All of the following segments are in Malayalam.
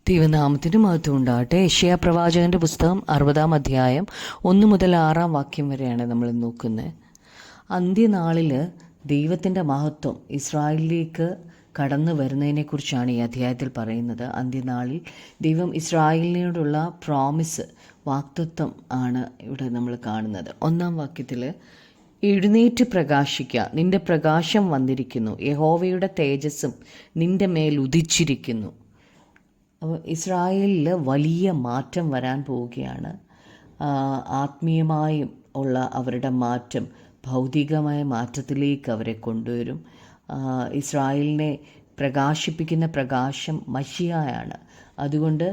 ദൈവനാമത്തിന് മഹത്വം ഉണ്ടാകട്ടെ. യെശയ്യാ പ്രവാചകന്റെ പുസ്തകം 60-ാം അധ്യായം 1 മുതൽ 6-ാം വാക്യം വരെയാണ് നമ്മൾ നോക്കുന്നത്. അന്ത്യനാളിൽ ദൈവത്തിൻ്റെ മഹത്വം ഇസ്രായേലിലേക്ക് കടന്നു വരുന്നതിനെക്കുറിച്ചാണ് ഈ അധ്യായത്തിൽ പറയുന്നത്. അന്ത്യനാളിൽ ദൈവം ഇസ്രായേലിനോടുള്ള പ്രോമിസ്, വാഗ്ദത്തം ആണ് ഇവിടെ നമ്മൾ കാണുന്നത്. 1-ാം വാക്യത്തിൽ, എഴുന്നേറ്റ് പ്രകാശിക്കുക, നിന്റെ പ്രകാശം വന്നിരിക്കുന്നു, യഹോവയുടെ തേജസ്സും നിന്റെ മേൽ ഉദിച്ചിരിക്കുന്നു. അപ്പോൾ ഇസ്രായേലിൽ വലിയ മാറ്റം വരാൻ പോവുകയാണ്. ആത്മീയമായും ഉള്ള അവരുടെ മാറ്റം ഭൗതികമായ മാറ്റത്തിലേക്ക് അവരെ കൊണ്ടുവരും. ഇസ്രായേലിനെ പ്രകാശിപ്പിക്കുന്ന പ്രകാശം മശിഹായാണ്. അതുകൊണ്ട്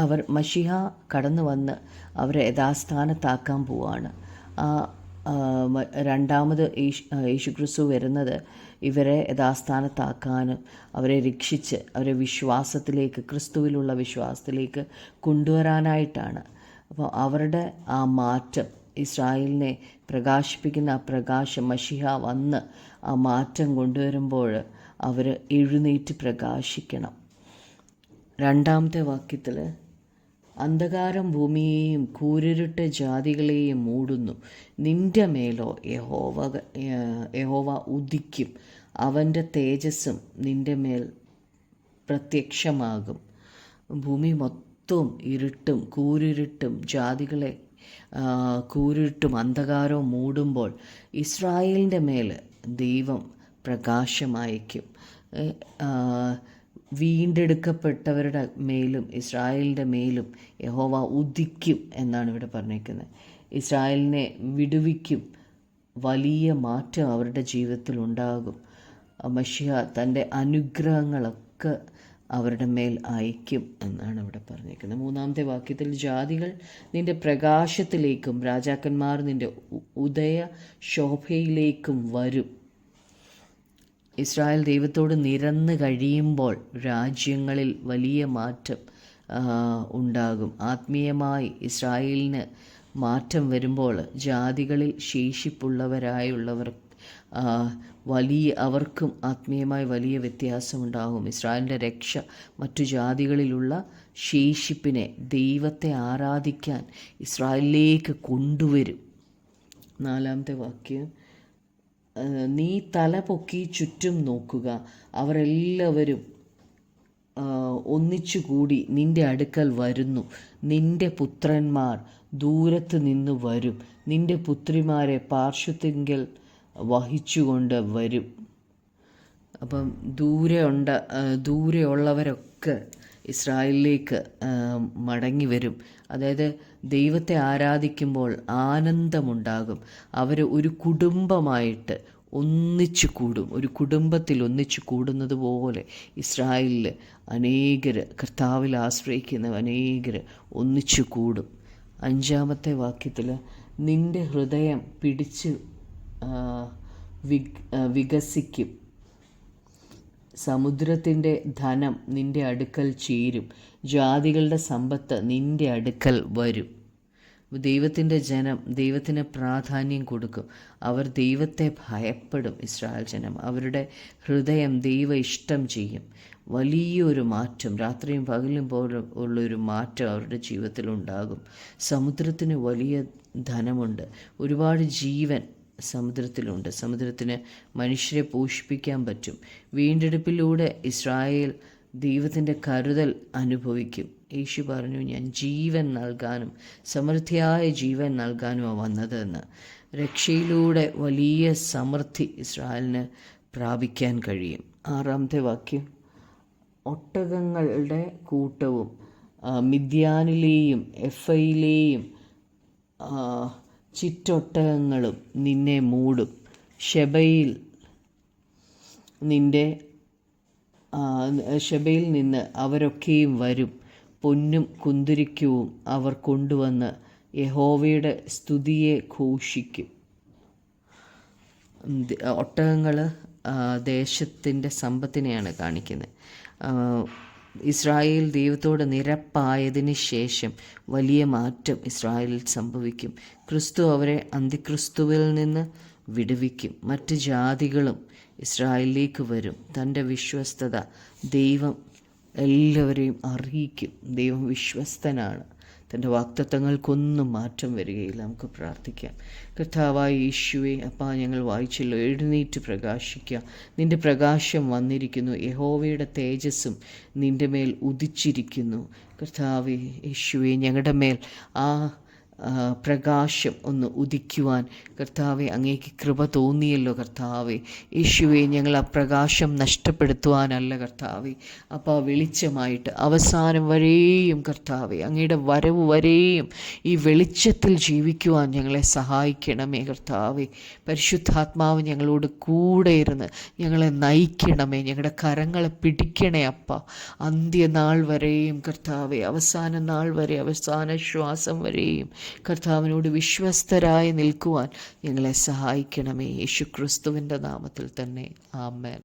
അവർ മശിഹ കടന്നു വന്ന് അവരെ യഥാസ്ഥാനത്താക്കാൻ പോവാണ്. രണ്ടാമത് യേശുക്രിസ്തു വരുന്നത് ഇവരെ യഥാസ്ഥാനത്താക്കാനും അവരെ രക്ഷിച്ച് അവരെ വിശ്വാസത്തിലേക്ക്, ക്രിസ്തുവിലുള്ള വിശ്വാസത്തിലേക്ക് കൊണ്ടുവരാനായിട്ടാണ്. അപ്പോൾ അവരുടെ ആ മാറ്റം, ഇസ്രായേലിനെ പ്രകാശിപ്പിക്കുന്ന ആ പ്രകാശം, മശിഹ വന്ന് ആ മാറ്റം കൊണ്ടുവരുമ്പോൾ അവർ എഴുന്നേറ്റ് പ്രകാശിക്കണം. 2-ാമത്തെ വാക്യത്തിൽ, അന്ധകാരം ഭൂമിയെയും കൂരിരുട്ട് ജാതികളെയും മൂടുന്നു, നിന്റെ മേലോ യഹോവ ഉദിക്കും, അവൻ്റെ തേജസ്സും നിന്റെ മേൽ പ്രത്യക്ഷമാകും. ഭൂമി മൊത്തവും ഇരുട്ടും കൂരിരുട്ടും ജാതികളെ കൂരിരുട്ടും അന്ധകാരവും മൂടുമ്പോൾ ഇസ്രായേലിൻ്റെ മേൽ ദൈവം പ്രകാശമയക്കും. വീണ്ടെടുക്കപ്പെട്ടവരുടെ മേലും ഇസ്രായേലിൻ്റെ മേലും യഹോവ ഉദിക്കും എന്നാണ് ഇവിടെ പറഞ്ഞിരിക്കുന്നത്. ഇസ്രായേലിനെ വിടുവിക്കും. വലിയ മാറ്റം അവരുടെ ജീവിതത്തിൽ ഉണ്ടാകും. മശിഹ തൻ്റെ അനുഗ്രഹങ്ങളൊക്കെ അവരുടെ മേൽ അയക്കും എന്നാണ് ഇവിടെ പറഞ്ഞിരിക്കുന്നത്. 3-ാമത്തെ വാക്യത്തിൽ, ജാതികൾ നിൻ്റെ പ്രകാശത്തിലേക്കും രാജാക്കന്മാർ നിൻ്റെ ഉദയ ശോഭയിലേക്കും വരും. ഇസ്രായേൽ ദൈവത്തോട് നിരന്ന് കഴിയുമ്പോൾ രാജ്യങ്ങളിൽ വലിയ മാറ്റം ഉണ്ടാകും. ആത്മീയമായി ഇസ്രായേലിന് മാറ്റം വരുമ്പോൾ ജാതികളിൽ ശേഷിപ്പുള്ളവരായുള്ളവർ അവർക്കും ആത്മീയമായി വലിയ വ്യത്യാസമുണ്ടാകും. ഇസ്രായേലിൻ്റെ രക്ഷ മറ്റു ജാതികളിലുള്ള ശേഷിപ്പിനെ, ദൈവത്തെ ആരാധിക്കാൻ ഇസ്രായേലിലേക്ക് കൊണ്ടുവരും. 4-ാമത്തെ വാക്യം, നീ തല പൊക്കി ചുറ്റും നോക്കുക, അവരെല്ലാവരും ഒന്നിച്ചുകൂടി നിന്റെ അടുക്കൽ വരുന്നു, നിന്റെ പുത്രന്മാർ ദൂരത്ത് നിന്ന് വരും, നിന്റെ പുത്രിമാരെ പാർശ്വത്തിങ്കൽ വഹിച്ചുകൊണ്ട് വരും. അപ്പം ദൂരെയുള്ളവരൊക്കെ ഇസ്രായേലിലേക്ക് മടങ്ങി വരും. അതായത് ദൈവത്തെ ആരാധിക്കുമ്പോൾ ആനന്ദമുണ്ടാകും. അവർ ഒരു കുടുംബമായിട്ട് ഒന്നിച്ചു കൂടും. ഒരു കുടുംബത്തിൽ ഒന്നിച്ചു കൂടുന്നത് പോലെ ഇസ്രായേലിൽ അനേകർ, കർത്താവിൽ ആശ്രയിക്കുന്ന അനേകർ ഒന്നിച്ചു കൂടും. 5-ാമത്തെ വാക്യത്തിൽ, നിന്റെ ഹൃദയം പിടിച്ച് വികസിക്കും, സമുദ്രത്തിൻ്റെ ധനം നിന്റെ അടുക്കൽ ചേരും, ജാതികളുടെ സമ്പത്ത് നിന്റെ അടുക്കൽ വരും. ദൈവത്തിൻ്റെ ജനം ദൈവത്തിന് പ്രാധാന്യം കൊടുക്കും. അവർ ദൈവത്തെ ഭയപ്പെടും. ഇസ്രായേൽ ജനം അവരുടെ ഹൃദയം ദൈവ ഇഷ്ടം ചെയ്യും. വലിയൊരു മാറ്റം, രാത്രിയും പകലും പോലെ ഉള്ളൊരു മാറ്റം അവരുടെ ജീവിതത്തിലുണ്ടാകും. സമുദ്രത്തിന് വലിയ ധനമുണ്ട്. ഒരുപാട് ജീവൻ സമുദ്രത്തിലുണ്ട്. സമുദ്രത്തിന് മനുഷ്യരെ പോഷിപ്പിക്കാൻ പറ്റും. വീണ്ടെടുപ്പിലൂടെ ഇസ്രായേൽ ദൈവത്തിൻ്റെ കരുതൽ അനുഭവിക്കും. യേശു പറഞ്ഞു, ഞാൻ ജീവൻ നൽകാനും സമൃദ്ധിയായ ജീവൻ നൽകാനുമാണ് വന്നതെന്ന്. രക്ഷയിലൂടെ വലിയ സമൃദ്ധി ഇസ്രായേലിന് പ്രാപിക്കാൻ കഴിയും. 6-ാമത്തെ വാക്യം, ഒട്ടകങ്ങളുടെ കൂട്ടവും മിദ്യാനിലെയും എഫയിലെയും ചിറ്റൊട്ടകങ്ങളും നിന്നെ മൂടും. ഷെബയിൽ നിന്ന് അവരൊക്കെയും വരും. പൊന്നും കുന്തുരിക്കവും അവർ കൊണ്ടുവന്ന് യഹോവയുടെ സ്തുതിയെ ഘോഷിക്കും. ഒട്ടകങ്ങൾ ദേശത്തിൻ്റെ സമ്പത്തിനെയാണ് കാണിക്കുന്നത്. ഇസ്രായേൽ ദൈവത്തോട് നിരപ്പായതിന് ശേഷം വലിയ മാറ്റം ഇസ്രായേലിൽ സംഭവിക്കും. ക്രിസ്തു അവരെ അന്തിക്രിസ്തുവിൽ നിന്ന് വിടുവിക്കും. മറ്റ് ജാതികളും ഇസ്രായേലിലേക്ക് വരും. തൻ്റെ വിശ്വസ്തത ദൈവം എല്ലാവരെയും അറിയിക്കും. ദൈവം വിശ്വസ്തനാണ്. തൻ്റെ വാഗ്ദത്തങ്ങൾക്കൊന്നും മാറ്റം വരികയില്ല. നമുക്ക് പ്രാർത്ഥിക്കാം. കർത്താവായ യേശുവേ, അപ്പാ, ഞങ്ങൾ വായിച്ചല്ലോ, എഴുന്നേറ്റ് പ്രകാശിക്കുക, നിൻ്റെ പ്രകാശം വന്നിരിക്കുന്നു, യഹോവയുടെ തേജസ്സും നിൻ്റെ മേൽ ഉദിച്ചിരിക്കുന്നു. കർത്താവേ യേശുവേ, ഞങ്ങളുടെ മേൽ ആ പ്രകാശം ഒന്ന് ഉദിക്കുവാൻ കർത്താവെ അങ്ങേക്ക് കൃപ തോന്നിയല്ലോ. കർത്താവെ യേശുവെ, ഞങ്ങൾ ആ പ്രകാശം നഷ്ടപ്പെടുത്തുവാനല്ല കർത്താവെ, അപ്പോൾ വെളിച്ചമായിട്ട് അവസാനം വരെയും കർത്താവെ, അങ്ങയുടെ വരവ് വരെയും ഈ വെളിച്ചത്തിൽ ജീവിക്കുവാൻ ഞങ്ങളെ സഹായിക്കണമേ കർത്താവെ. പരിശുദ്ധാത്മാവ് ഞങ്ങളോട് കൂടെ ഇരുന്ന് ഞങ്ങളെ നയിക്കണമേ, ഞങ്ങളുടെ കരങ്ങളെ പിടിക്കണേ അപ്പ. അന്ത്യനാൾ വരെയും കർത്താവെ, അവസാന നാൾ വരെ, അവസാന ശ്വാസം വരെയും കർത്താവിനോട് വിശ്വസ്തരായി നിൽക്കുവാൻ ഞങ്ങളെ സഹായിക്കണമേ. യേശു ക്രിസ്തുവിൻ്റെ നാമത്തിൽ തന്നെ. ആമേൻ.